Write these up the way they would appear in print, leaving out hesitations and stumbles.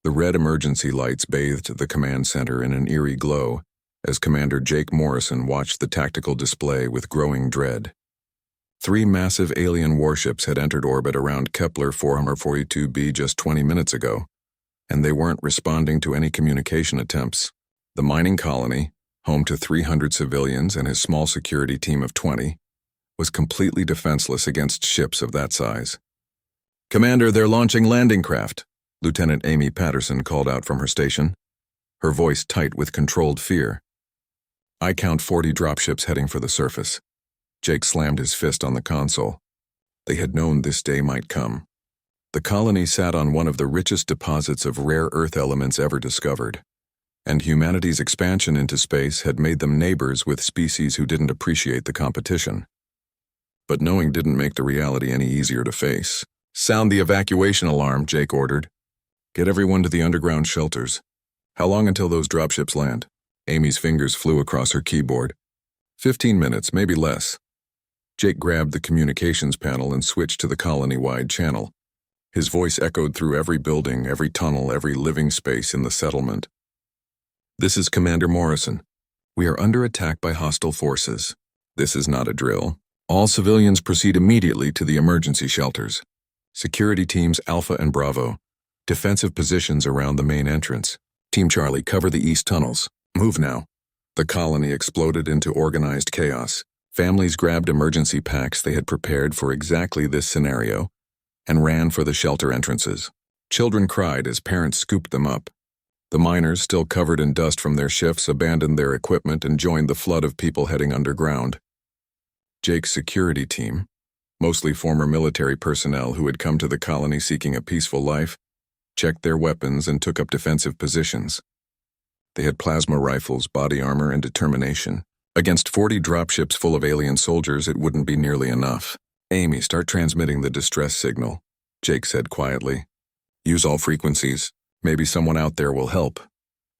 The red emergency lights bathed the command center in an eerie glow as Commander Jake Morrison watched the tactical display with growing dread. 3 massive alien warships had entered orbit around Kepler 442b just 20 minutes ago, and they weren't responding to any communication attempts. The mining colony, home to 300 civilians and his small security team of 20, was completely defenseless against ships of that size. "Commander, they're launching landing craft," Lieutenant Amy Patterson called out from her station, her voice tight with controlled fear. "I count 40 dropships heading for the surface." Jake slammed his fist on the console. They had known this day might come. The colony sat on one of the richest deposits of rare Earth elements ever discovered, and humanity's expansion into space had made them neighbors with species who didn't appreciate the competition. But knowing didn't make the reality any easier to face. "Sound the evacuation alarm," Jake ordered. "Get everyone to the underground shelters." "How long until those dropships land?" Amy's fingers flew across her keyboard. 15 minutes, maybe less." Jake grabbed the communications panel and switched to the colony-wide channel. His voice echoed through every building, every tunnel, every living space in the settlement. "This is Commander Morrison. We are under attack by hostile forces. This is not a drill. All civilians proceed immediately to the emergency shelters. Security teams Alpha and Bravo. Defensive positions around the main entrance. Team Charlie, cover the east tunnels. Move now." The colony exploded into organized chaos. Families grabbed emergency packs they had prepared for exactly this scenario and ran for the shelter entrances. Children cried as parents scooped them up. The miners, still covered in dust from their shifts, abandoned their equipment and joined the flood of people heading underground. Jake's security team, mostly former military personnel who had come to the colony seeking a peaceful life, checked their weapons and took up defensive positions. They had plasma rifles, body armor, and determination. Against 40 dropships full of alien soldiers, it wouldn't be nearly enough. "Amy, start transmitting the distress signal," Jake said quietly. "Use all frequencies. Maybe someone out there will help."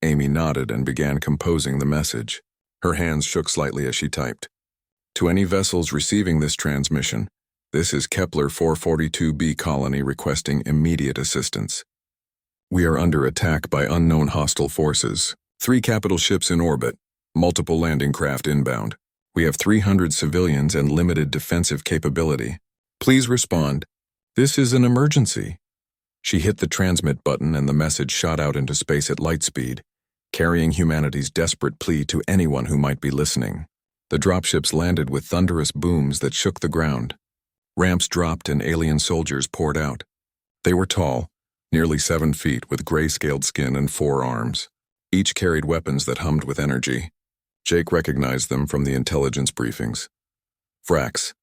Amy nodded and began composing the message. Her hands shook slightly as she typed. "To any vessels receiving this transmission, this is Kepler 442b colony requesting immediate assistance. We are under attack by unknown hostile forces. 3 capital ships in orbit. Multiple landing craft inbound. We have 300 civilians and limited defensive capability. Please respond. This is an emergency." She hit the transmit button and the message shot out into space at light speed, carrying humanity's desperate plea to anyone who might be listening. The dropships landed with thunderous booms that shook the ground. Ramps dropped and alien soldiers poured out. They were tall, nearly 7 feet, with gray-scaled skin and 4 arms. Each carried weapons that hummed with energy. Jake recognized them from the intelligence briefings. Vracs,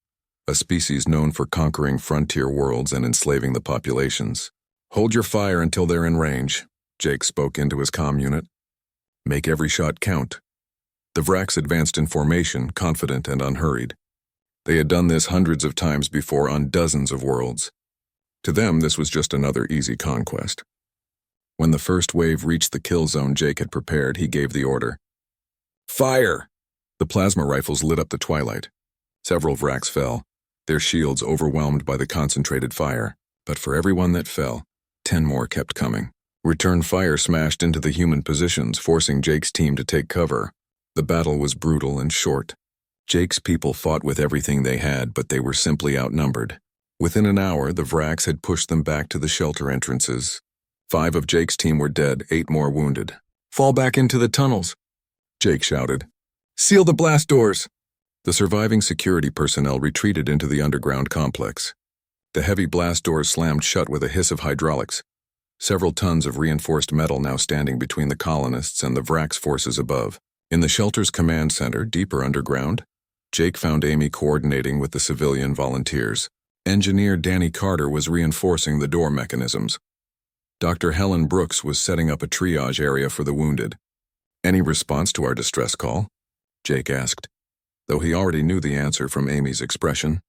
a species known for conquering frontier worlds and enslaving the populations. "Hold your fire until they're in range," Jake spoke into his comm unit. "Make every shot count." The Vracs advanced in formation, confident and unhurried. They had done this hundreds of times before on dozens of worlds. To them, this was just another easy conquest. When the first wave reached the kill zone Jake had prepared, he gave the order. "Fire!" The plasma rifles lit up the twilight. Several Vracs fell, their shields overwhelmed by the concentrated fire. But for every one that fell, 10 more kept coming. Return fire smashed into the human positions, forcing Jake's team to take cover. The battle was brutal and short. Jake's people fought with everything they had, but they were simply outnumbered. Within an hour, the Vracs had pushed them back to the shelter entrances. 5 of Jake's team were dead, 8 more wounded. "Fall back into the tunnels," Jake shouted. "Seal the blast doors." The surviving security personnel retreated into the underground complex. The heavy blast doors slammed shut with a hiss of hydraulics, several tons of reinforced metal now standing between the colonists and the Vracs forces above. In the shelter's command center, deeper underground, Jake found Amy coordinating with the civilian volunteers. Engineer Danny Carter was reinforcing the door mechanisms. Dr. Helen Brooks was setting up a triage area for the wounded. "Any response to our distress call?" Jake asked, though he already knew the answer from Amy's expression.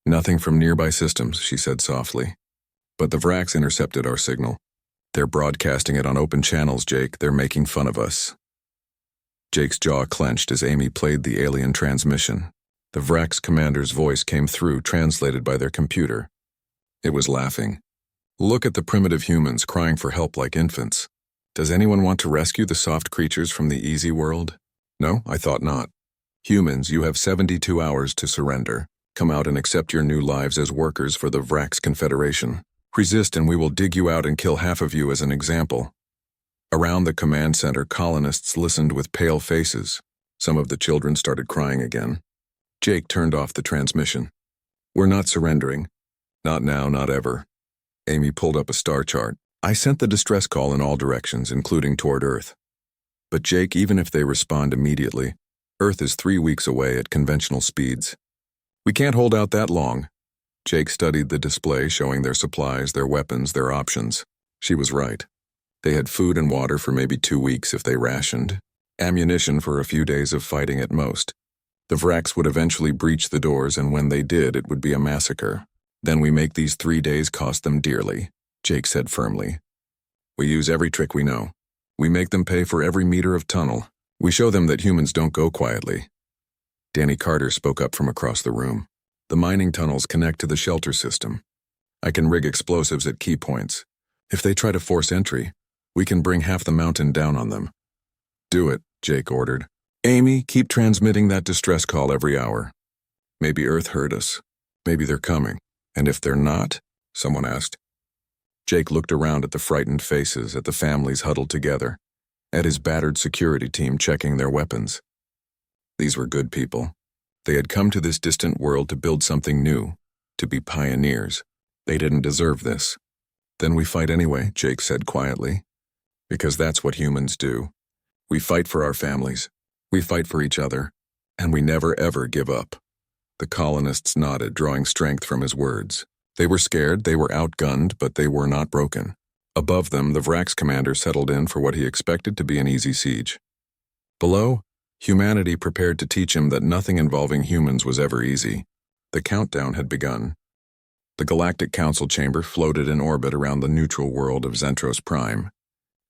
"Nothing from nearby systems," she said softly. "But the Vracs intercepted our signal. They're broadcasting it on open channels, Jake. They're making fun of us." Jake's jaw clenched as Amy played the alien transmission. The Vracs commander's voice came through, translated by their computer. It was laughing. Look at the primitive humans crying for help like infants. Does anyone want to rescue the soft creatures from the easy world? No, I thought not. Humans, you have 72 hours to surrender. Come out and accept your new lives as workers for the Vrax Confederation. Resist and we will dig you out and kill half of you as an example. Around the command center, colonists listened with pale faces. Some of the children started crying again. Jake turned off the transmission. We're not surrendering. Not now, not ever. Amy pulled up a star chart. I sent the distress call in all directions, including toward Earth. But Jake, even if they respond immediately, Earth is 3 weeks away at conventional speeds. We can't hold out that long. Jake studied the display showing their supplies, their weapons, their options. She was right. They had food and water for maybe 2 weeks if they rationed, ammunition for a few days of fighting at most. The Vrax would eventually breach the doors, and when they did, it would be a massacre. Then we make these 3 days cost them dearly, Jake said firmly. We use every trick we know. We make them pay for every meter of tunnel. We show them that humans don't go quietly. Danny Carter spoke up from across the room. The mining tunnels connect to the shelter system. I can rig explosives at key points. If they try to force entry, we can bring half the mountain down on them. Do it, Jake ordered. Amy, keep transmitting that distress call every hour. Maybe Earth heard us. Maybe they're coming. And if they're not? Someone asked. Jake looked around at the frightened faces, at the families huddled together, at his battered security team checking their weapons. These were good people. They had come to this distant world to build something new, to be pioneers. They didn't deserve this. Then we fight anyway, Jake said quietly. Because that's what humans do. We fight for our families. We fight for each other. And we never ever give up. The colonists nodded, drawing strength from his words. They were scared, they were outgunned, but they were not broken. Above them, the Vrax commander settled in for what he expected to be an easy siege. Below, humanity prepared to teach him that nothing involving humans was ever easy. The countdown had begun. The Galactic Council chamber floated in orbit around the neutral world of Zentros Prime,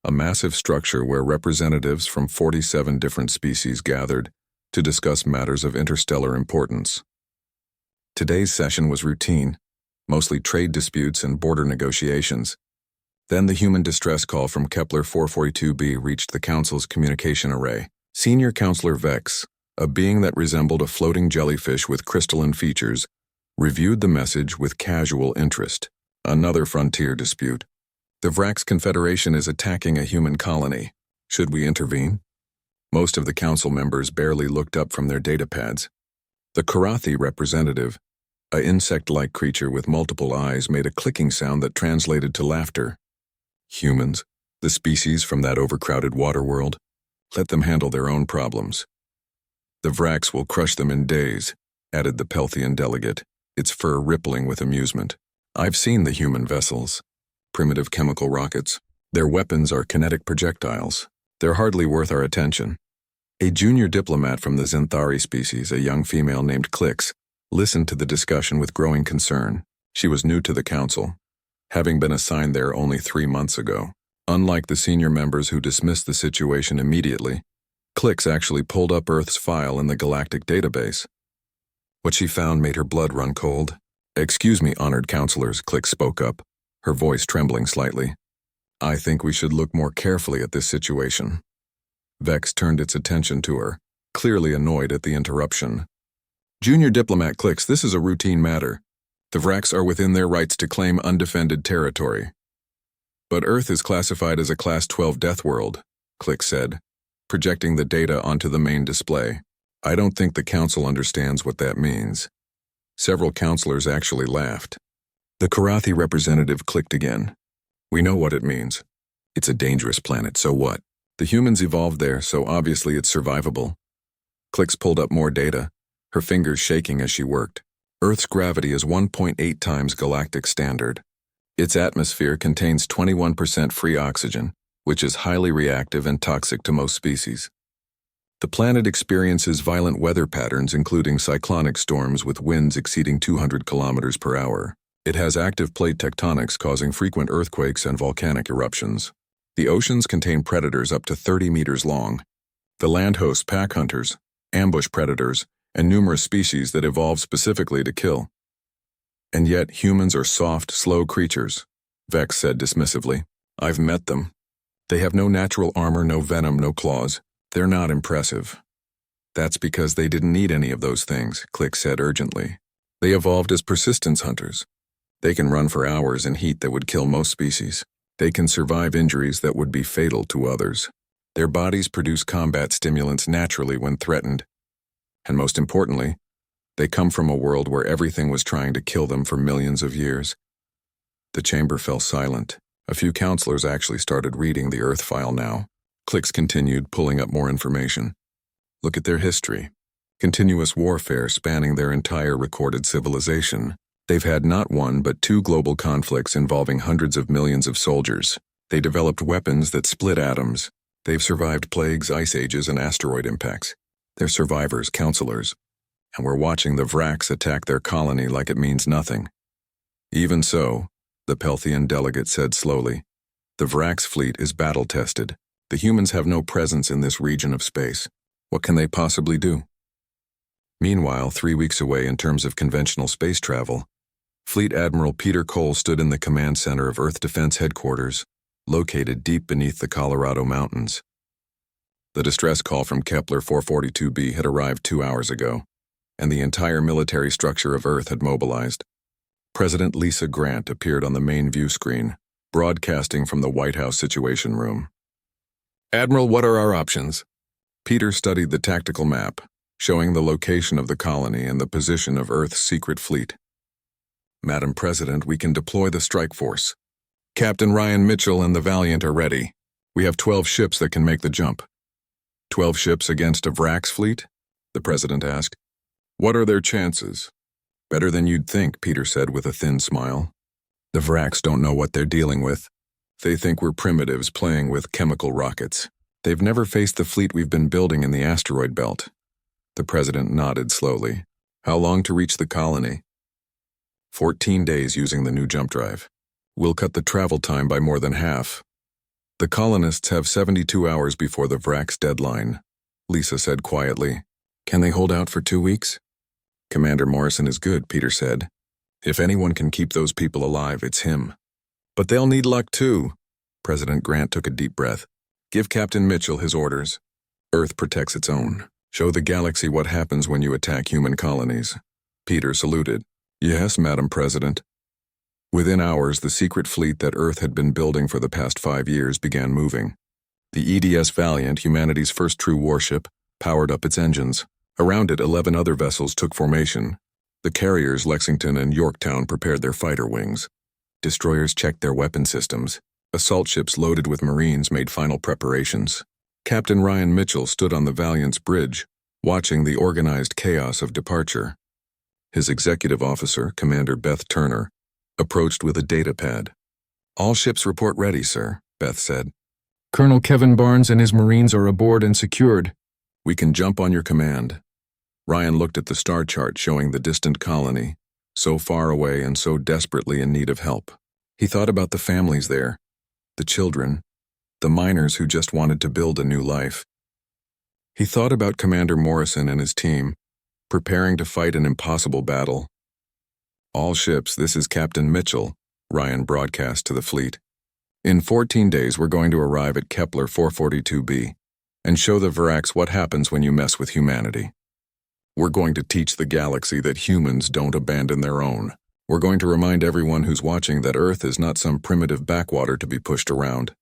a massive structure where representatives from 47 different species gathered to discuss matters of interstellar importance. Today's session was routine, mostly trade disputes and border negotiations. Then the human distress call from Kepler 442b reached the Council's communication array. Senior Counselor Vex, a being that resembled a floating jellyfish with crystalline features, reviewed the message with casual interest. Another frontier dispute. The Vrax Confederation is attacking a human colony. Should we intervene? Most of the council members barely looked up from their datapads. The Karathi representative, an insect-like creature with multiple eyes, made a clicking sound that translated to laughter. Humans, the species from that overcrowded water world, let them handle their own problems. The Vrax will crush them in days, added the Pelthian delegate, its fur rippling with amusement. I've seen the human vessels. Primitive chemical rockets. Their weapons are kinetic projectiles. They're hardly worth our attention. A junior diplomat from the Zenthari species, a young female named Clix, listened to the discussion with growing concern. She was new to the council, having been assigned there only 3 months ago. Unlike the senior members who dismissed the situation immediately, Clix actually pulled up Earth's file in the galactic database. What she found made her blood run cold. Excuse me, honored counselors, Clix spoke up, her voice trembling slightly. I think we should look more carefully at this situation. Vex turned its attention to her, clearly annoyed at the interruption. Junior diplomat Clix, this is a routine matter. The Vrax are within their rights to claim undefended territory. But Earth is classified as a Class 12 Deathworld, Clix said, projecting the data onto the main display. I don't think the council understands what that means. Several counselors actually laughed. The Karathi representative clicked again. We know what it means. It's a dangerous planet, so what? The humans evolved there, so obviously it's survivable. Clix pulled up more data, her fingers shaking as she worked. Earth's gravity is 1.8 times galactic standard. Its atmosphere contains 21% free oxygen, which is highly reactive and toxic to most species. The planet experiences violent weather patterns, including cyclonic storms with winds exceeding 200 kilometers per hour. It has active plate tectonics causing frequent earthquakes and volcanic eruptions. The oceans contain predators up to 30 meters long. The land hosts pack hunters, ambush predators, and numerous species that evolve specifically to kill. And yet humans are soft, slow creatures. Vex said dismissively. I've met them. They have no natural armor, no venom, no claws. They're not impressive. That's because they didn't need any of those things, Click said urgently. They evolved as persistence hunters. They can run for hours in heat that would kill most species. They can survive injuries that would be fatal to others. Their bodies produce combat stimulants naturally when threatened. And most importantly, they come from a world where everything was trying to kill them for millions of years. The chamber fell silent. A few counselors actually started reading the Earth file now. Clicks continued, pulling up more information. Look at their history. Continuous warfare spanning their entire recorded civilization. They've had not one but two global conflicts involving hundreds of millions of soldiers. They developed weapons that split atoms. They've survived plagues, ice ages, and asteroid impacts. They're survivors, counselors. And we're watching the Vrax attack their colony like it means nothing. Even so, the Pelthian delegate said slowly, the Vrax fleet is battle-tested. The humans have no presence in this region of space. What can they possibly do? Meanwhile, 3 weeks away in terms of conventional space travel, Fleet Admiral Peter Cole stood in the command center of Earth Defense Headquarters, located deep beneath the Colorado Mountains. The distress call from Kepler 442b had arrived 2 hours ago, and the entire military structure of Earth had mobilized. President Lisa Grant appeared on the main view screen, broadcasting from the White House Situation Room. Admiral, what are our options? Peter studied the tactical map, showing the location of the colony and the position of Earth's secret fleet. Madam President, we can deploy the strike force. Captain Ryan Mitchell and the Valiant are ready. We have 12 ships that can make the jump. 12 ships against a Vrax fleet? The President asked. What are their chances? Better than you'd think, Peter said with a thin smile. The Vrax don't know what they're dealing with. They think we're primitives playing with chemical rockets. They've never faced the fleet we've been building in the asteroid belt. The President nodded slowly. How long to reach the colony? 14 days using the new jump drive. We'll cut the travel time by more than half. The colonists have 72 hours before the Vrax deadline, Lisa said quietly. Can they hold out for 2 weeks? Commander Morrison is good, Peter said. If anyone can keep those people alive, it's him. But they'll need luck too. President Grant took a deep breath. Give Captain Mitchell his orders. Earth protects its own. Show the galaxy what happens when you attack human colonies. Peter saluted. Yes, Madam President. Within hours, the secret fleet that Earth had been building for the past 5 years began moving. The EDS Valiant, humanity's first true warship, powered up its engines. Around it, 11 other vessels took formation. The carriers Lexington and Yorktown prepared their fighter wings. Destroyers checked their weapon systems. Assault ships loaded with Marines made final preparations. Captain Ryan Mitchell stood on the Valiant's bridge, watching the organized chaos of departure. His executive officer, Commander Beth Turner, approached with a data pad. All ships report ready, sir, Beth said. Colonel Kevin Barnes and his Marines are aboard and secured. We can jump on your command. Ryan looked at the star chart showing the distant colony, so far away and so desperately in need of help. He thought about the families there, the children, the miners who just wanted to build a new life. He thought about Commander Morrison and his team, preparing to fight an impossible battle. All ships, this is Captain Mitchell, Ryan broadcast to the fleet. In 14 days, we're going to arrive at Kepler 442b and show the Vrax what happens when you mess with humanity. We're going to teach the galaxy that humans don't abandon their own. We're going to remind everyone who's watching that Earth is not some primitive backwater to be pushed around.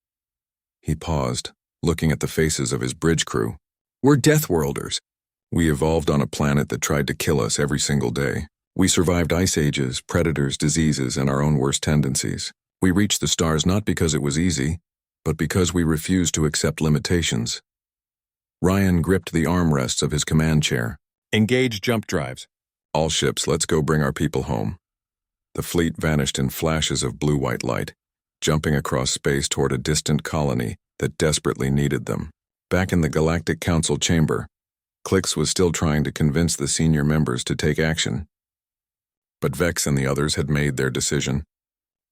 He paused, looking at the faces of his bridge crew. We're Deathworlders. We evolved on a planet that tried to kill us every single day. We survived ice ages, predators, diseases, and our own worst tendencies. We reached the stars not because it was easy, but because we refused to accept limitations. Ryan gripped the armrests of his command chair. Engage jump drives. All ships, let's go bring our people home. The fleet vanished in flashes of blue-white light, jumping across space toward a distant colony that desperately needed them. Back in the Galactic Council chamber, Clicks was still trying to convince the senior members to take action. But Vex and the others had made their decision.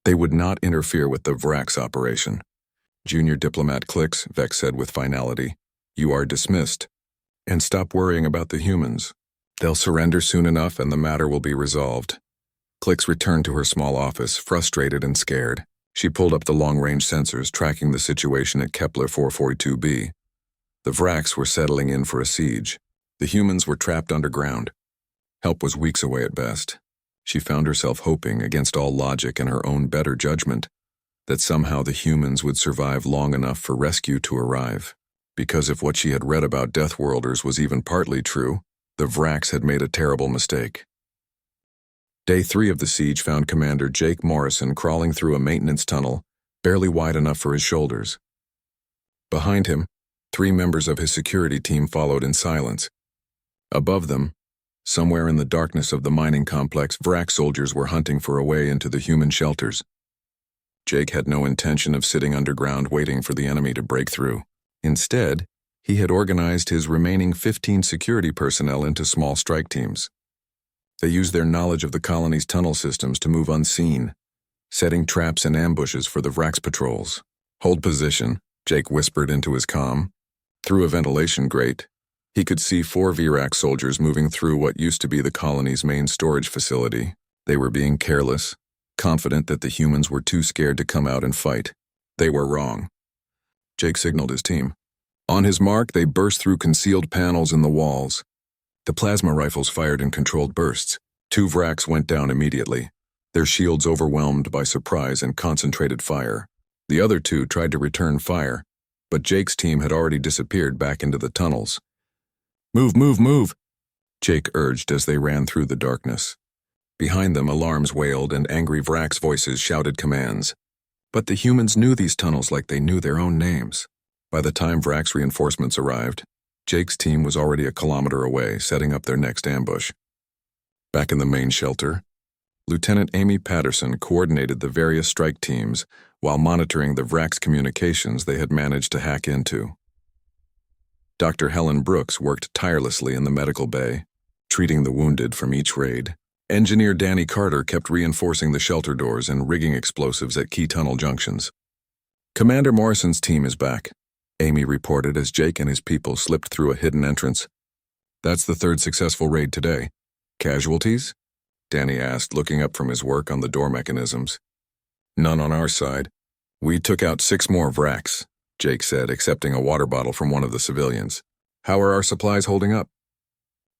They would not interfere with the Vrax operation. Junior Diplomat Clicks, Vex said with finality, you are dismissed. And stop worrying about the humans. They'll surrender soon enough and the matter will be resolved. Clicks returned to her small office, frustrated and scared. She pulled up the long-range sensors tracking the situation at Kepler 442b. The Vracs were settling in for a siege. The humans were trapped underground. Help was weeks away at best. She found herself hoping, against all logic and her own better judgment, that somehow the humans would survive long enough for rescue to arrive. Because if what she had read about Deathworlders was even partly true, the Vracs had made a terrible mistake. Day 3 of the siege found Commander Jake Morrison crawling through a maintenance tunnel, barely wide enough for his shoulders. Behind him, 3 members of his security team followed in silence. Above them, somewhere in the darkness of the mining complex, Vrac soldiers were hunting for a way into the human shelters. Jake had no intention of sitting underground waiting for the enemy to break through. Instead, he had organized his remaining 15 security personnel into small strike teams. They used their knowledge of the colony's tunnel systems to move unseen, setting traps and ambushes for the Vrax patrols. "Hold position," Jake whispered into his comm. Through a ventilation grate, he could see 4 Virac soldiers moving through what used to be the colony's main storage facility. They were being careless, confident that the humans were too scared to come out and fight. They were wrong. Jake signaled his team. On his mark, they burst through concealed panels in the walls. The plasma rifles fired in controlled bursts. 2 Vracs went down immediately, their shields overwhelmed by surprise and concentrated fire. The other 2 tried to return fire, but Jake's team had already disappeared back into the tunnels. "Move, move, move," Jake urged as they ran through the darkness. Behind them, alarms wailed and angry Vracs' voices shouted commands. But the humans knew these tunnels like they knew their own names. By the time Vracs' reinforcements arrived, Jake's team was already a kilometer away, setting up their next ambush. Back in the main shelter, Lieutenant Amy Patterson coordinated the various strike teams while monitoring the Vracs' communications they had managed to hack into. Dr. Helen Brooks worked tirelessly in the medical bay, treating the wounded from each raid. Engineer Danny Carter kept reinforcing the shelter doors and rigging explosives at key tunnel junctions. "Commander Morrison's team is back," Amy reported as Jake and his people slipped through a hidden entrance. "That's the 3rd successful raid today. Casualties?" Danny asked, looking up from his work on the door mechanisms. "None on our side. We took out 6 more Vracs," Jake said, accepting a water bottle from one of the civilians. "How are our supplies holding up?"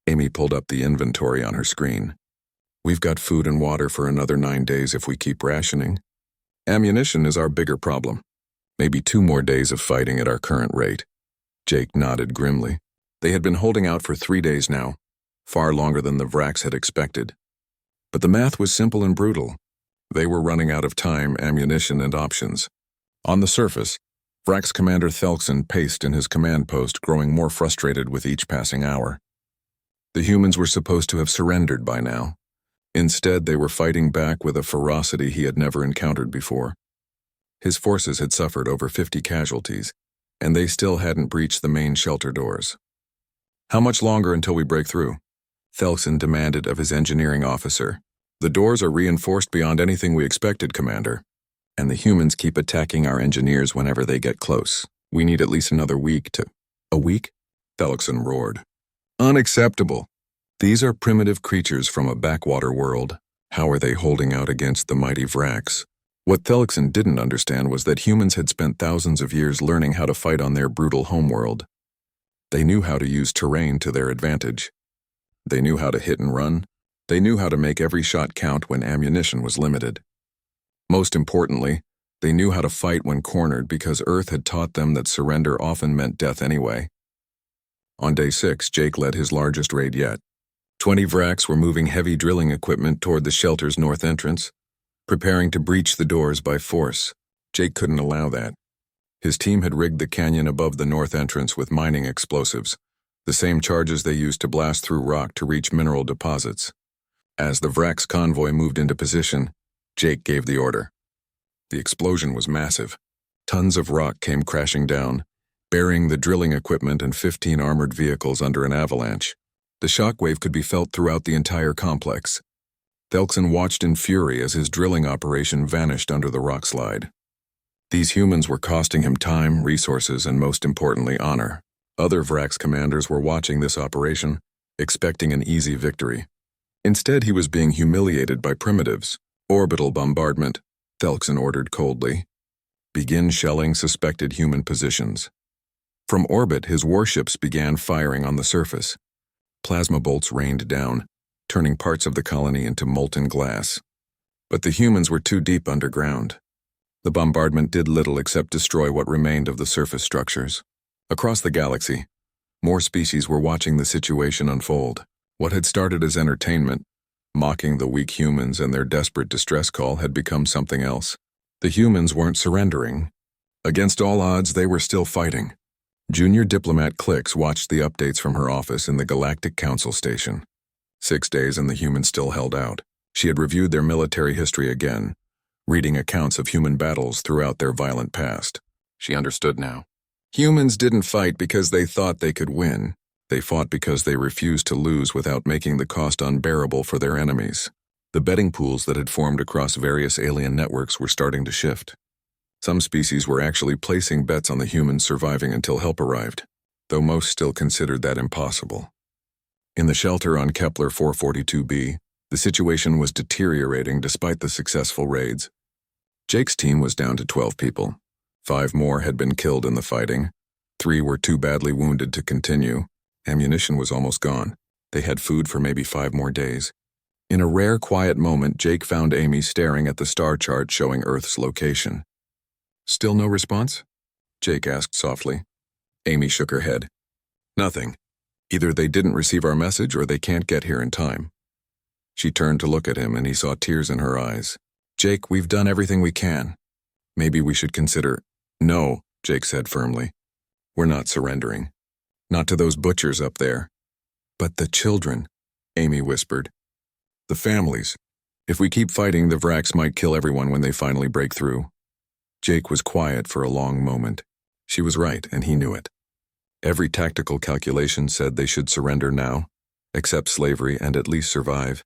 Amy pulled up the inventory on her screen. "We've got food and water for another 9 days if we keep rationing. Ammunition is our bigger problem. Maybe 2 more days of fighting at our current rate." Jake nodded grimly. They had been holding out for 3 days now, far longer than the Vracs had expected. But the math was simple and brutal. They were running out of time, ammunition, and options. On the surface, Vracs Commander Thelkson paced in his command post, growing more frustrated with each passing hour. The humans were supposed to have surrendered by now. Instead, they were fighting back with a ferocity he had never encountered before. His forces had suffered over 50 casualties, and they still hadn't breached the main shelter doors. "How much longer until we break through?" Thelkson demanded of his engineering officer. "The doors are reinforced beyond anything we expected, Commander. And the humans keep attacking our engineers whenever they get close. We need at least another week to—" "A week?" Thelkson roared. "Unacceptable. These are primitive creatures from a backwater world. How are they holding out against the mighty Vracs?" What Thelkson didn't understand was that humans had spent thousands of years learning how to fight on their brutal homeworld. They knew how to use terrain to their advantage. They knew how to hit and run. They knew how to make every shot count when ammunition was limited. Most importantly, they knew how to fight when cornered because Earth had taught them that surrender often meant death anyway. On day 6, Jake led his largest raid yet. 20 Vracs were moving heavy drilling equipment toward the shelter's north entrance, preparing to breach the doors by force. Jake couldn't allow that. His team had rigged the canyon above the north entrance with mining explosives, the same charges they used to blast through rock to reach mineral deposits. As the Vracs convoy moved into position, Jake gave the order. The explosion was massive. Tons of rock came crashing down, burying the drilling equipment and 15 armored vehicles under an avalanche. The shockwave could be felt throughout the entire complex. Thelkson watched in fury as his drilling operation vanished under the rock slide. These humans were costing him time, resources, and most importantly, honor. Other Vracs commanders were watching this operation, expecting an easy victory. Instead, he was being humiliated by primitives, orbital bombardment, Thelkson ordered coldly. Begin shelling suspected human positions. From orbit, his warships began firing on the surface. Plasma bolts rained down, turning parts of the colony into molten glass. But the humans were too deep underground. The bombardment did little except destroy what remained of the surface structures. Across the galaxy, more species were watching the situation unfold. What had started as entertainment, mocking the weak humans and their desperate distress call, had become something else. The humans weren't surrendering. Against all odds, they were still fighting. Junior diplomat Clix watched the updates from her office in the Galactic Council station. 6 days and the humans still held out. She had reviewed their military history again, reading accounts of human battles throughout their violent past. She understood now. Humans didn't fight because they thought they could win. They fought because they refused to lose without making the cost unbearable for their enemies. The betting pools that had formed across various alien networks were starting to shift. Some species were actually placing bets on the humans surviving until help arrived, though most still considered that impossible. In the shelter on Kepler 442b, the situation was deteriorating despite the successful raids. Jake's team was down to 12 people. 5 more had been killed in the fighting. 3 were too badly wounded to continue. Ammunition was almost gone. They had food for maybe 5 more days. In a rare quiet moment, Jake found Amy staring at the star chart showing Earth's location. "Still no response?" Jake asked softly. Amy shook her head. "Nothing. Either they didn't receive our message or they can't get here in time." She turned to look at him and he saw tears in her eyes. "Jake, we've done everything we can. Maybe we should consider—" "No," Jake said firmly. "We're not surrendering. Not to those butchers up there." "But the children," Amy whispered. "The families. If we keep fighting, the Vraks might kill everyone when they finally break through." Jake was quiet for a long moment. She was right, and he knew it. Every tactical calculation said they should surrender now, accept slavery, and at least survive.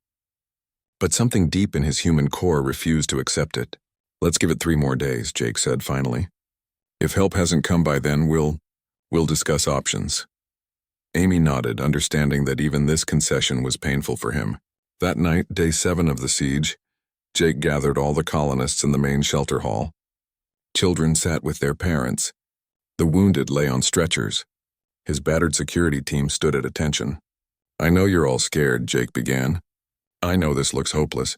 But something deep in his human core refused to accept it. "Let's give it 3 more days," Jake said finally. "If help hasn't come by then, we'll discuss options." Amy nodded, understanding that even this concession was painful for him. That night, day 7 of the siege, Jake gathered all the colonists in the main shelter hall. Children sat with their parents. The wounded lay on stretchers. His battered security team stood at attention. "I know you're all scared," Jake began. "I know this looks hopeless,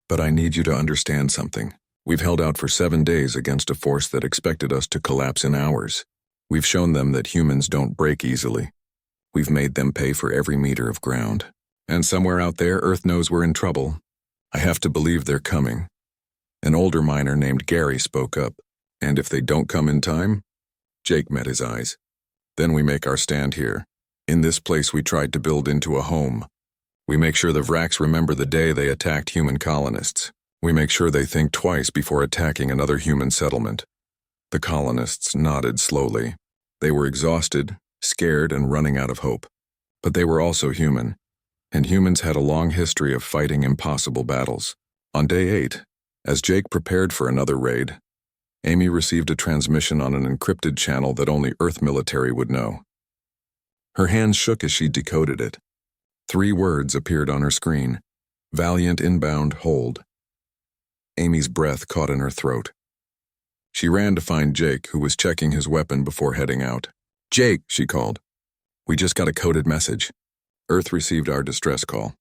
but I need you to understand something. We've held out for 7 days against a force that expected us to collapse in hours. We've shown them that humans don't break easily. We've made them pay for every meter of ground. And somewhere out there, Earth knows we're in trouble. I have to believe they're coming." An older miner named Gary spoke up. "And if they don't come in time?" Jake met his eyes. "Then we make our stand here. In this place we tried to build into a home. We make sure the Vraks remember the day they attacked human colonists. We make sure they think twice before attacking another human settlement." The colonists nodded slowly. They were exhausted, scared, and running out of hope. But they were also human, and humans had a long history of fighting impossible battles. On day 8, as Jake prepared for another raid, Amy received a transmission on an encrypted channel that only Earth military would know. Her hands shook as she decoded it. 3 words appeared on her screen: "Valiant inbound, hold." Amy's breath caught in her throat. She ran to find Jake, who was checking his weapon before heading out. "Jake," she called. "We just got a coded message. Earth received our distress call.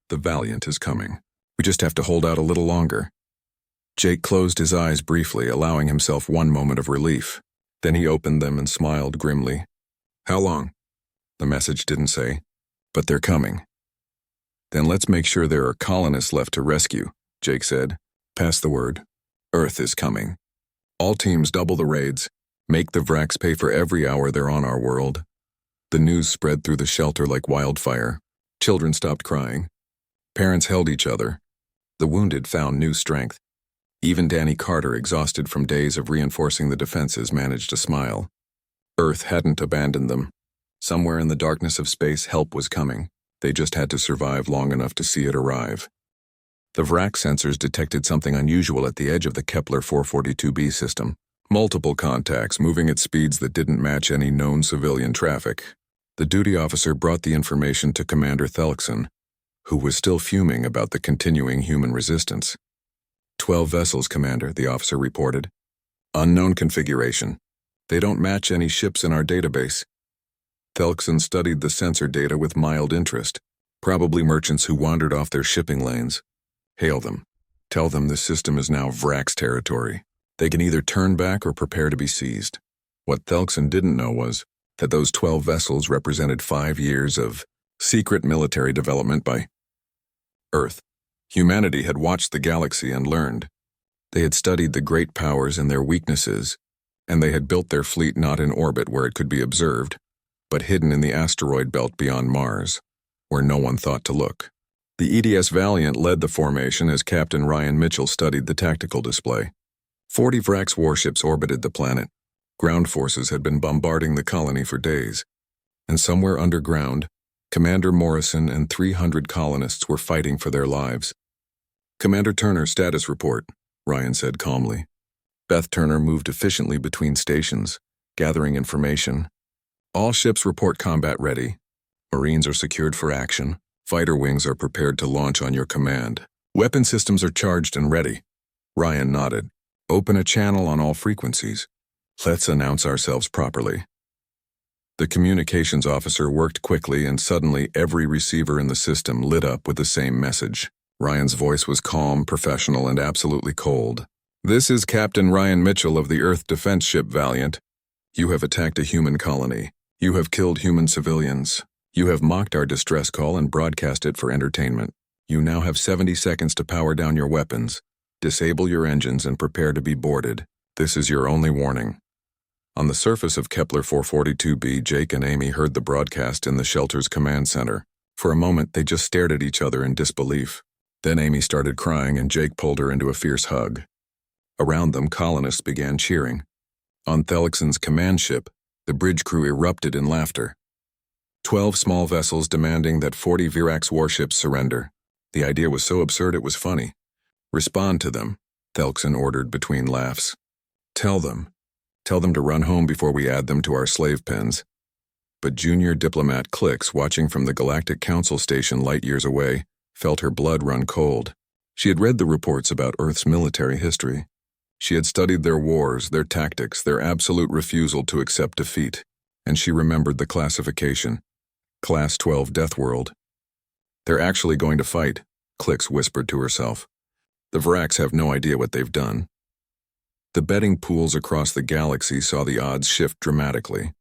The Valiant is coming. We just have to hold out a little longer." Jake closed his eyes briefly, allowing himself one moment of relief. Then he opened them and smiled grimly. "How long?" The message didn't say, "But they're coming." "Then let's make sure there are colonists left to rescue," Jake said. "Pass the word. Earth is coming. All teams double the raids. Make the Vraks pay for every hour they're on our world." The news spread through the shelter like wildfire. Children stopped crying. Parents held each other. The wounded found new strength. Even Danny Carter, exhausted from days of reinforcing the defenses, managed to smile. Earth hadn't abandoned them. Somewhere in the darkness of space, help was coming. They just had to survive long enough to see it arrive. The Vrak sensors detected something unusual at the edge of the Kepler 442b system. Multiple contacts moving at speeds that didn't match any known civilian traffic. The duty officer brought the information to Commander Thelkson, who was still fuming about the continuing human resistance. 12 vessels, Commander, the officer reported. Unknown configuration. They don't match any ships in our database. Thelkson studied the sensor data with mild interest. Probably merchants who wandered off their shipping lanes. Hail them. Tell them this system is now Vrax territory. They can either turn back or prepare to be seized. What Thelkson didn't know was that those 12 vessels represented 5 years of secret military development by Earth. Humanity had watched the galaxy and learned. They had studied the great powers and their weaknesses, and they had built their fleet not in orbit where it could be observed, but hidden in the asteroid belt beyond Mars, where no one thought to look. The EDS Valiant led the formation as Captain Ryan Mitchell studied the tactical display. 40 Vrax warships orbited the planet. Ground forces had been bombarding the colony for days, and somewhere underground, Commander Morrison and 300 colonists were fighting for their lives. Commander Turner, status report, Ryan said calmly. Beth Turner moved efficiently between stations, gathering information. All ships report combat ready. Marines are secured for action. Fighter wings are prepared to launch on your command. Weapon systems are charged and ready. Ryan nodded. Open a channel on all frequencies. Let's announce ourselves properly. The communications officer worked quickly, and suddenly every receiver in the system lit up with the same message. Ryan's voice was calm, professional, and absolutely cold. This is Captain Ryan Mitchell of the Earth Defense Ship Valiant. You have attacked a human colony. You have killed human civilians. You have mocked our distress call and broadcast it for entertainment. You now have 70 seconds to power down your weapons, disable your engines, and prepare to be boarded. This is your only warning. On the surface of Kepler 442b, Jake and Amy heard the broadcast in the shelter's command center. For a moment, they just stared at each other in disbelief. Then Amy started crying, and Jake pulled her into a fierce hug. Around them, colonists began cheering. On Thelkson's command ship, the bridge crew erupted in laughter. 12 small vessels demanding that 40 Virax warships surrender. The idea was so absurd it was funny. Respond to them, Thelkson ordered between laughs. Tell them to run home before we add them to our slave pens. But junior diplomat Clix, watching from the Galactic Council station light years away, felt her blood run cold. She had read the reports about Earth's military history. She had studied their wars, their tactics, their absolute refusal to accept defeat, and she remembered the classification. Class 12 Deathworld. They're actually going to fight, Clix whispered to herself. The Vrax have no idea what they've done. The betting pools across the galaxy saw the odds shift dramatically.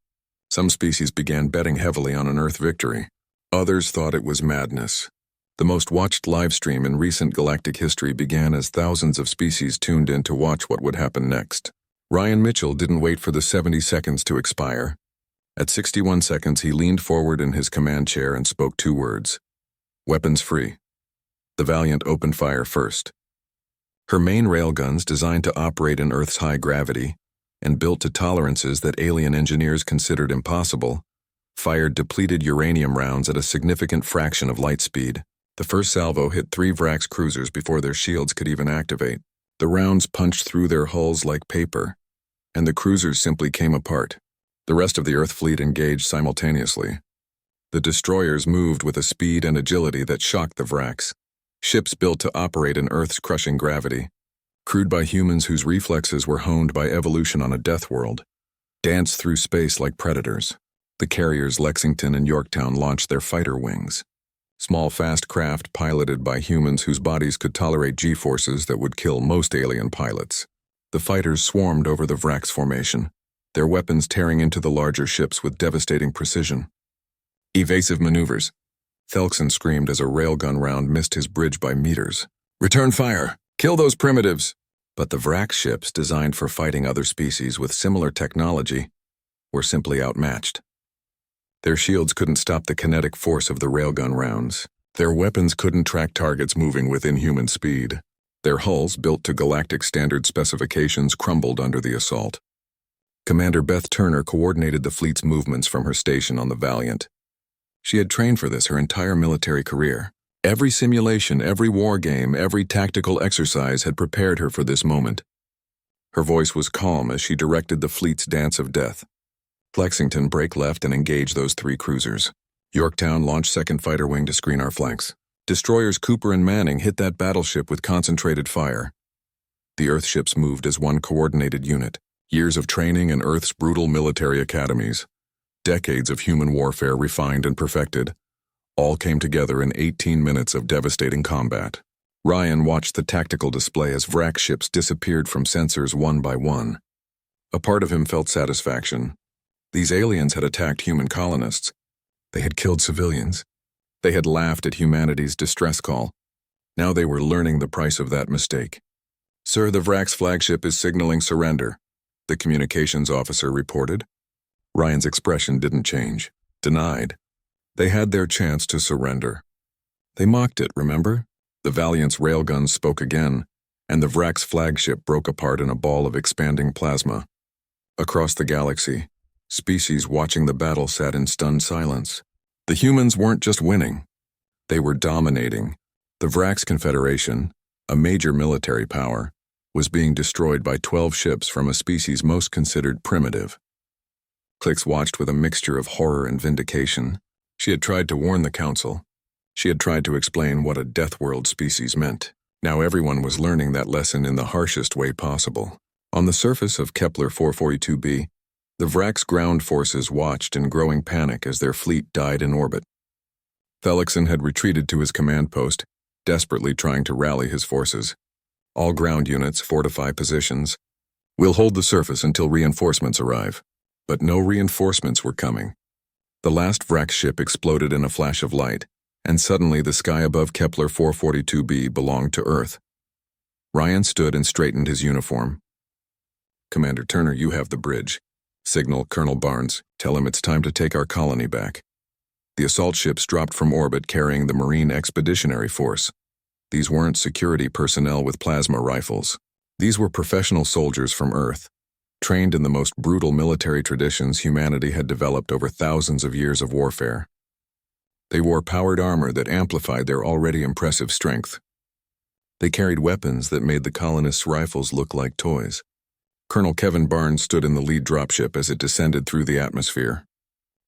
Some species began betting heavily on an Earth victory. Others thought it was madness. The most watched livestream in recent galactic history began as thousands of species tuned in to watch what would happen next. Ryan Mitchell didn't wait for the 70 seconds to expire. At 61 seconds, he leaned forward in his command chair and spoke 2 words. Weapons free. The Valiant opened fire first. Her main railguns, designed to operate in Earth's high gravity and built to tolerances that alien engineers considered impossible, fired depleted uranium rounds at a significant fraction of light speed. The first salvo hit 3 Vrax cruisers before their shields could even activate. The rounds punched through their hulls like paper, and the cruisers simply came apart. The rest of the Earth fleet engaged simultaneously. The destroyers moved with a speed and agility that shocked the Vrax. Ships built to operate in Earth's crushing gravity, crewed by humans whose reflexes were honed by evolution on a death world, danced through space like predators. The carriers Lexington and Yorktown launched their fighter wings. Small, fast craft piloted by humans whose bodies could tolerate G-forces that would kill most alien pilots. The fighters swarmed over the Vrax formation, their weapons tearing into the larger ships with devastating precision. Evasive maneuvers. Thelkson screamed as a railgun round missed his bridge by meters. Return fire! Kill those primitives! But the Vrax ships, designed for fighting other species with similar technology, were simply outmatched. Their shields couldn't stop the kinetic force of the railgun rounds. Their weapons couldn't track targets moving with inhuman speed. Their hulls, built to galactic standard specifications, crumbled under the assault. Commander Beth Turner coordinated the fleet's movements from her station on the Valiant. She had trained for this her entire military career. Every simulation, every war game, every tactical exercise had prepared her for this moment. Her voice was calm as she directed the fleet's dance of death. Lexington, break left and engage those 3 cruisers. Yorktown, launch second fighter wing to screen our flanks. Destroyers Cooper and Manning hit that battleship with concentrated fire. The Earthships moved as one coordinated unit. Years of training in Earth's brutal military academies, decades of human warfare refined and perfected, all came together in 18 minutes of devastating combat. Ryan watched the tactical display as Vrak ships disappeared from sensors one by one. A part of him felt satisfaction. These aliens had attacked human colonists. They had killed civilians. They had laughed at humanity's distress call. Now they were learning the price of that mistake. "Sir, the Vrak's flagship is signaling surrender," the communications officer reported. Ryan's expression didn't change. Denied. They had their chance to surrender. They mocked it, remember? The Valiant's railguns spoke again, and the Vrak's flagship broke apart in a ball of expanding plasma. Across the galaxy, species watching the battle sat in stunned silence. The humans weren't just winning. They were dominating. The Vrak's Confederation, a major military power, was being destroyed by 12 ships from a species most considered primitive. Clix watched with a mixture of horror and vindication. She had tried to warn the Council. She had tried to explain what a deathworld species meant. Now everyone was learning that lesson in the harshest way possible. On the surface of Kepler 442b, the Vrak's ground forces watched in growing panic as their fleet died in orbit. Felixson had retreated to his command post, desperately trying to rally his forces. "All ground units, fortify positions. We'll hold the surface until reinforcements arrive." But no reinforcements were coming. The last Vrak ship exploded in a flash of light, and suddenly the sky above Kepler 442b belonged to Earth. Ryan stood and straightened his uniform. "Commander Turner, you have the bridge. Signal Colonel Barnes. Tell him it's time to take our colony back." The assault ships dropped from orbit carrying the Marine Expeditionary Force. These weren't security personnel with plasma rifles. These were professional soldiers from Earth, trained in the most brutal military traditions humanity had developed over thousands of years of warfare. They wore powered armor that amplified their already impressive strength. They carried weapons that made the colonists' rifles look like toys. Colonel Kevin Barnes stood in the lead dropship as it descended through the atmosphere.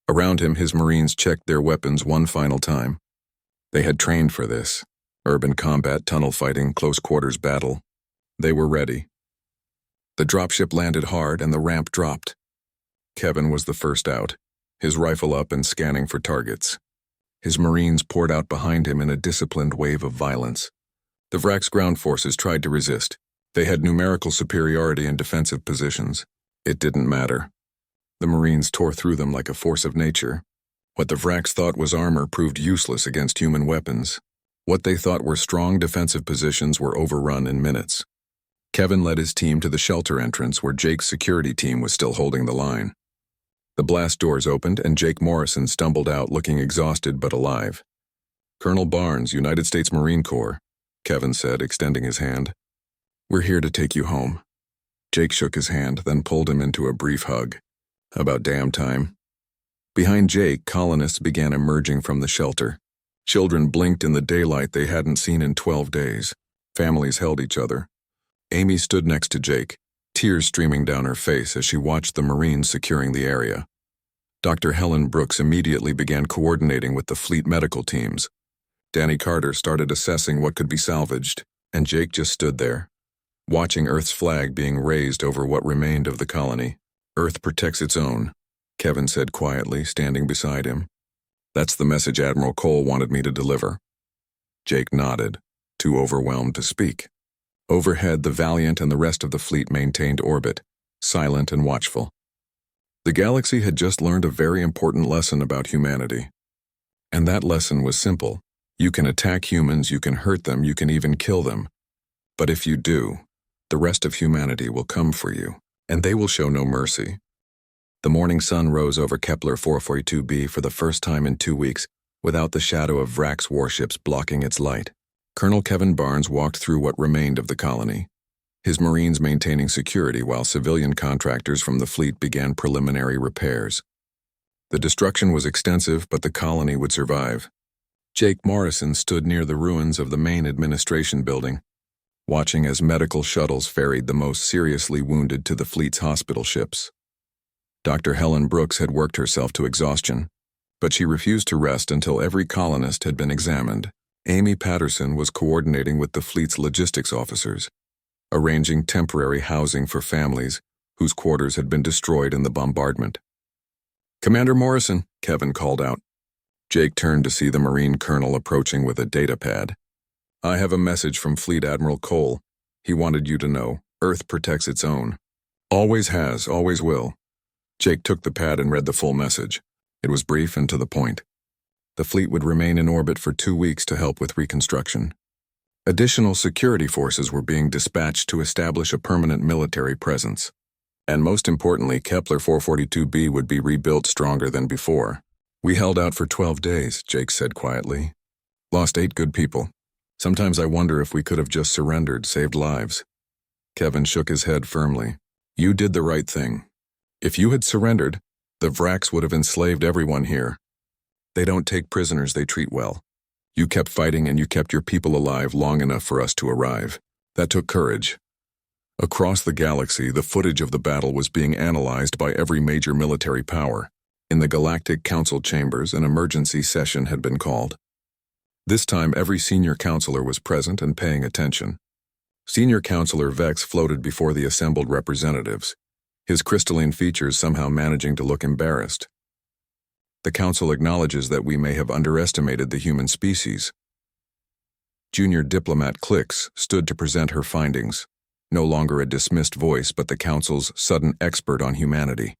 Around him, his Marines checked their weapons one final time. They had trained for this. Urban combat, tunnel fighting, close quarters battle. They were ready. The dropship landed hard and the ramp dropped. Kevin was the first out, his rifle up and scanning for targets. His Marines poured out behind him in a disciplined wave of violence. The Vrak's ground forces tried to resist. They had numerical superiority in defensive positions. It didn't matter. The Marines tore through them like a force of nature. What the Vrak's thought was armor proved useless against human weapons. What they thought were strong defensive positions were overrun in minutes. Kevin led his team to the shelter entrance where Jake's security team was still holding the line. The blast doors opened and Jake Morrison stumbled out looking exhausted but alive. "Colonel Barnes, United States Marine Corps," Kevin said, extending his hand. "We're here to take you home." Jake shook his hand, then pulled him into a brief hug. "About damn time." Behind Jake, colonists began emerging from the shelter. Children blinked in the daylight they hadn't seen in 12 days. Families held each other. Amy stood next to Jake, tears streaming down her face as she watched the Marines securing the area. Dr. Helen Brooks immediately began coordinating with the fleet medical teams. Danny Carter started assessing what could be salvaged, and Jake just stood there, watching Earth's flag being raised over what remained of the colony. "Earth protects its own," Kevin said quietly, standing beside him. "That's the message Admiral Cole wanted me to deliver." Jake nodded, too overwhelmed to speak. Overhead, the Valiant and the rest of the fleet maintained orbit, silent and watchful. The galaxy had just learned a very important lesson about humanity. And that lesson was simple. You can attack humans, you can hurt them, you can even kill them. But if you do, the rest of humanity will come for you, and they will show no mercy. The morning sun rose over Kepler 442b for the first time in 2 weeks, without the shadow of Vrak's warships blocking its light. Colonel Kevin Barnes walked through what remained of the colony, his Marines maintaining security while civilian contractors from the fleet began preliminary repairs. The destruction was extensive, but the colony would survive. Jake Morrison stood near the ruins of the main administration building, watching as medical shuttles ferried the most seriously wounded to the fleet's hospital ships. Dr. Helen Brooks had worked herself to exhaustion, but she refused to rest until every colonist had been examined. Amy Patterson was coordinating with the fleet's logistics officers. arranging temporary housing for families whose quarters had been destroyed in the bombardment. "Commander Morrison," Kevin called out. Jake turned to see the Marine colonel approaching with a data pad. "I have a message from Fleet Admiral Cole. He wanted you to know, Earth protects its own. Always has, always will." Jake took the pad and read the full message. It was brief and to the point. The fleet would remain in orbit for 2 weeks to help with reconstruction. Additional security forces were being dispatched to establish a permanent military presence. And most importantly, Kepler 442b would be rebuilt stronger than before. "We held out for 12 days, Jake said quietly. "Lost 8 good people. Sometimes I wonder if we could have just surrendered, saved lives." Kevin shook his head firmly. "You did the right thing. If you had surrendered, the Vraks would have enslaved everyone here. They don't take prisoners, they treat well. You kept fighting and you kept your people alive long enough for us to arrive. That took courage." Across the galaxy, the footage of the battle was being analyzed by every major military power. In the Galactic Council chambers, an emergency session had been called. This time, every senior counselor was present and paying attention. Senior Counselor Vex floated before the assembled representatives, his crystalline features somehow managing to look embarrassed. "The Council acknowledges that we may have underestimated the human species." Junior Diplomat Clix stood to present her findings, no longer a dismissed voice but the Council's sudden expert on humanity.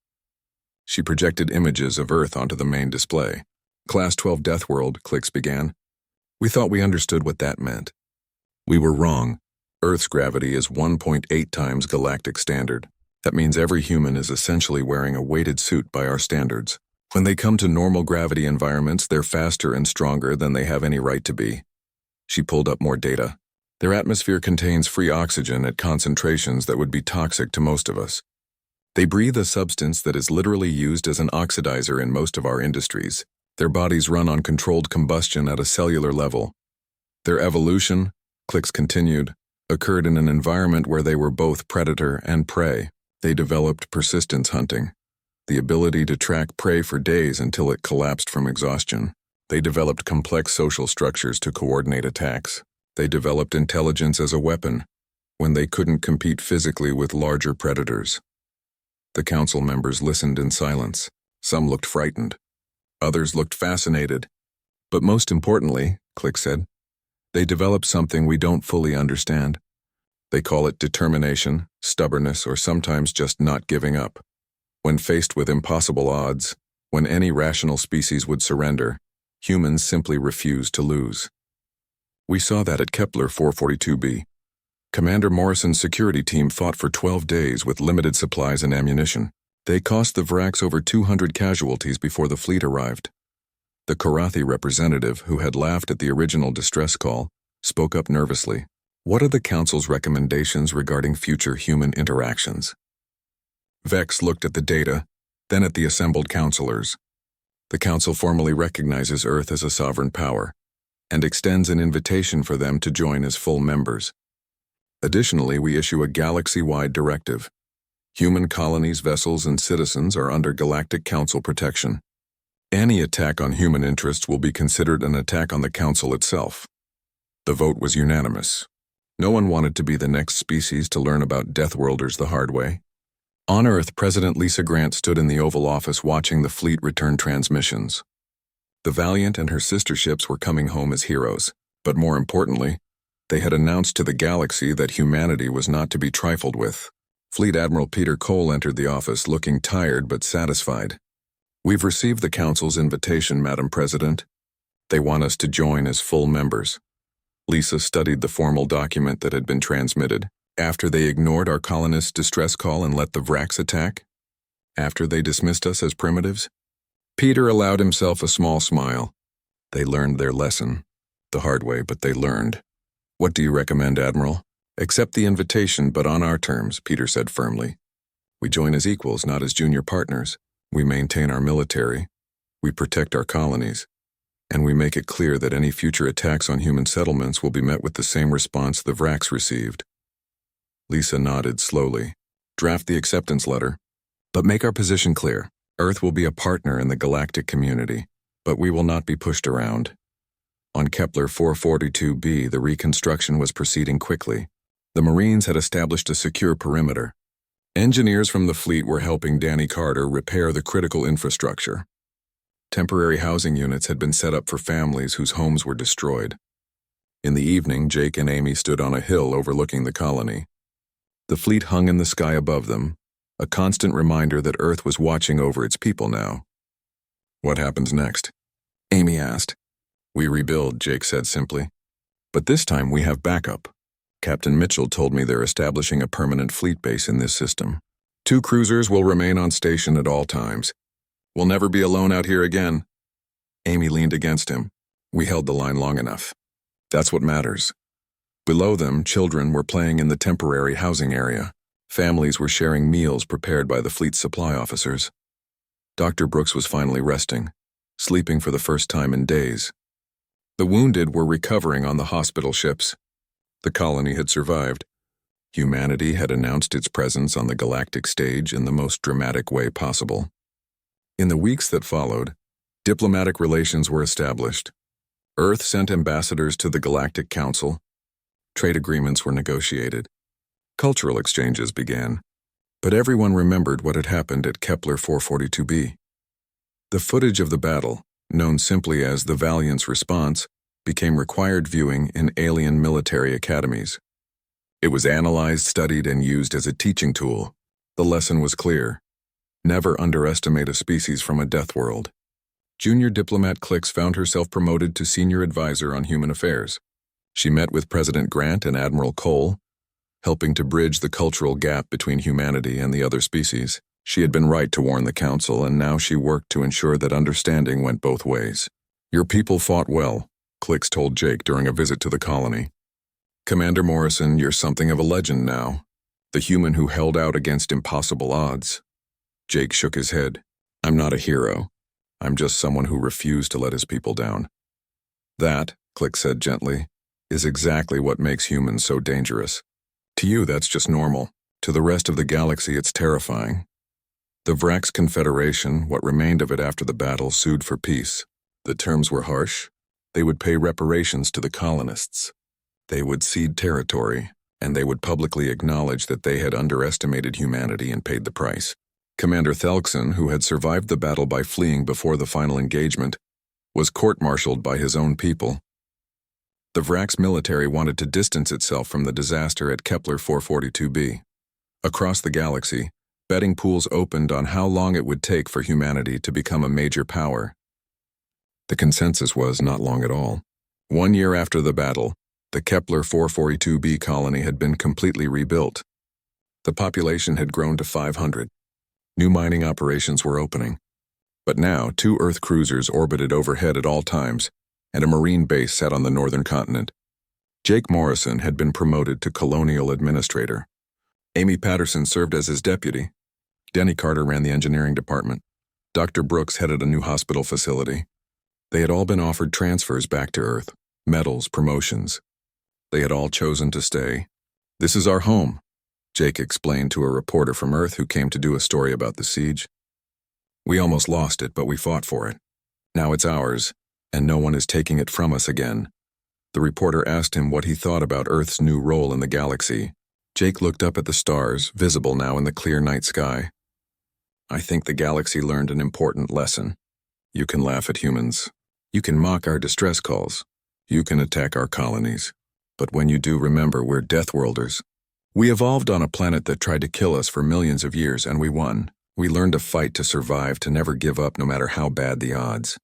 She projected images of Earth onto the main display. "Class 12 Deathworld," Clix began. "We thought we understood what that meant. We were wrong. Earth's gravity is 1.8 times galactic standard. That means every human is essentially wearing a weighted suit by our standards. When they come to normal gravity environments, they're faster and stronger than they have any right to be." She pulled up more data. "Their atmosphere contains free oxygen at concentrations that would be toxic to most of us. They breathe a substance that is literally used as an oxidizer in most of our industries. Their bodies run on controlled combustion at a cellular level. Their evolution," Clix continued, "occurred in an environment where they were both predator and prey. They developed persistence hunting, the ability to track prey for days until it collapsed from exhaustion. They developed complex social structures to coordinate attacks. They developed intelligence as a weapon when they couldn't compete physically with larger predators." The council members listened in silence. Some looked frightened. Others looked fascinated. "But most importantly," Clix said, "they developed something we don't fully understand. They call it determination, stubbornness, or sometimes just not giving up. When faced with impossible odds, when any rational species would surrender, humans simply refuse to lose. We saw that at Kepler 442b. Commander Morrison's security team fought for 12 days with limited supplies and ammunition. They cost the Vraks over 200 casualties before the fleet arrived." The Karathi representative, who had laughed at the original distress call, spoke up nervously. "What are the Council's recommendations regarding future human interactions?" Vex looked at the data, then at the assembled counselors. "The Council formally recognizes Earth as a sovereign power and extends an invitation for them to join as full members. Additionally, we issue a galaxy-wide directive. Human colonies, vessels, and citizens are under Galactic Council protection. Any attack on human interests will be considered an attack on the Council itself." The vote was unanimous. No one wanted to be the next species to learn about Deathworlders the hard way. On Earth, President Lisa Grant stood in the Oval Office watching the fleet return transmissions. The Valiant and her sister ships were coming home as heroes, but more importantly, they had announced to the galaxy that humanity was not to be trifled with. Fleet Admiral Peter Cole entered the office looking tired but satisfied. "We've received the Council's invitation, Madam President. They want us to join as full members." Lisa studied the formal document that had been transmitted. "After they ignored our colonists' distress call and let the Vraks attack? After they dismissed us as primitives?" Peter allowed himself a small smile. "They learned their lesson. The hard way, but they learned." "What do you recommend, Admiral?" "Accept the invitation, but on our terms," Peter said firmly. "We join as equals, not as junior partners. We maintain our military. We protect our colonies. And we make it clear that any future attacks on human settlements will be met with the same response the Vraks received." Lisa nodded slowly. "Draft the acceptance letter. But make our position clear. Earth will be a partner in the galactic community, but we will not be pushed around." On Kepler 442b, the reconstruction was proceeding quickly. The Marines had established a secure perimeter. Engineers from the fleet were helping Danny Carter repair the critical infrastructure. Temporary housing units had been set up for families whose homes were destroyed. In the evening, Jake and Amy stood on a hill overlooking the colony. The fleet hung in the sky above them, a constant reminder that Earth was watching over its people now. "What happens next?" Amy asked. "We rebuild," Jake said simply. "But this time we have backup. Captain Mitchell told me they're establishing a permanent fleet base in this system. 2 cruisers will remain on station at all times. We'll never be alone out here again." Amy leaned against him. "We held the line long enough. That's what matters." Below them, children were playing in the temporary housing area. Families were sharing meals prepared by the fleet's supply officers. Dr. Brooks was finally resting, sleeping for the first time in days. The wounded were recovering on the hospital ships. The colony had survived. Humanity had announced its presence on the galactic stage in the most dramatic way possible. In the weeks that followed, diplomatic relations were established. Earth sent ambassadors to the Galactic Council. Trade agreements were negotiated. Cultural exchanges began. But everyone remembered what had happened at Kepler 442b. The footage of the battle, known simply as the Valiant's response, became required viewing in alien military academies. It was analyzed, studied, and used as a teaching tool. The lesson was clear. Never underestimate a species from a death world. Junior diplomat Clix found herself promoted to senior advisor on human affairs. She met with President Grant and Admiral Cole, helping to bridge the cultural gap between humanity and the other species. She had been right to warn the Council, and now she worked to ensure that understanding went both ways. "Your people fought well," Clix told Jake during a visit to the colony. "Commander Morrison, you're something of a legend now. The human who held out against impossible odds." Jake shook his head. "I'm not a hero. I'm just someone who refused to let his people down." "That," Clix said gently, "is exactly what makes humans so dangerous. To you, that's just normal. To the rest of the galaxy, it's terrifying." The Vrax Confederation, what remained of it after the battle, sued for peace. The terms were harsh. They would pay reparations to the colonists. They would cede territory, and they would publicly acknowledge that they had underestimated humanity and paid the price. Commander Thelkson, who had survived the battle by fleeing before the final engagement, was court-martialed by his own people. The Vrax military wanted to distance itself from the disaster at Kepler 442b. Across the galaxy, betting pools opened on how long it would take for humanity to become a major power. The consensus was not long at all. 1 year after the battle, the Kepler 442b colony had been completely rebuilt. The population had grown to 500. New mining operations were opening. But now, 2 Earth cruisers orbited overhead at all times, and a Marine base sat on the northern continent. Jake Morrison had been promoted to Colonial Administrator. Amy Patterson served as his deputy. Danny Carter ran the engineering department. Dr. Brooks headed a new hospital facility. They had all been offered transfers back to Earth, medals, promotions. They had all chosen to stay. "This is our home," Jake explained to a reporter from Earth who came to do a story about the siege. "We almost lost it, but we fought for it. Now it's ours, and no one is taking it from us again." The reporter asked him what he thought about Earth's new role in the galaxy. Jake looked up at the stars, visible now in the clear night sky. "I think the galaxy learned an important lesson. You can laugh at humans. You can mock our distress calls. You can attack our colonies. But when you do, remember we're deathworlders. We evolved on a planet that tried to kill us for millions of years, and we won. We learned to fight to survive, to never give up no matter how bad the odds.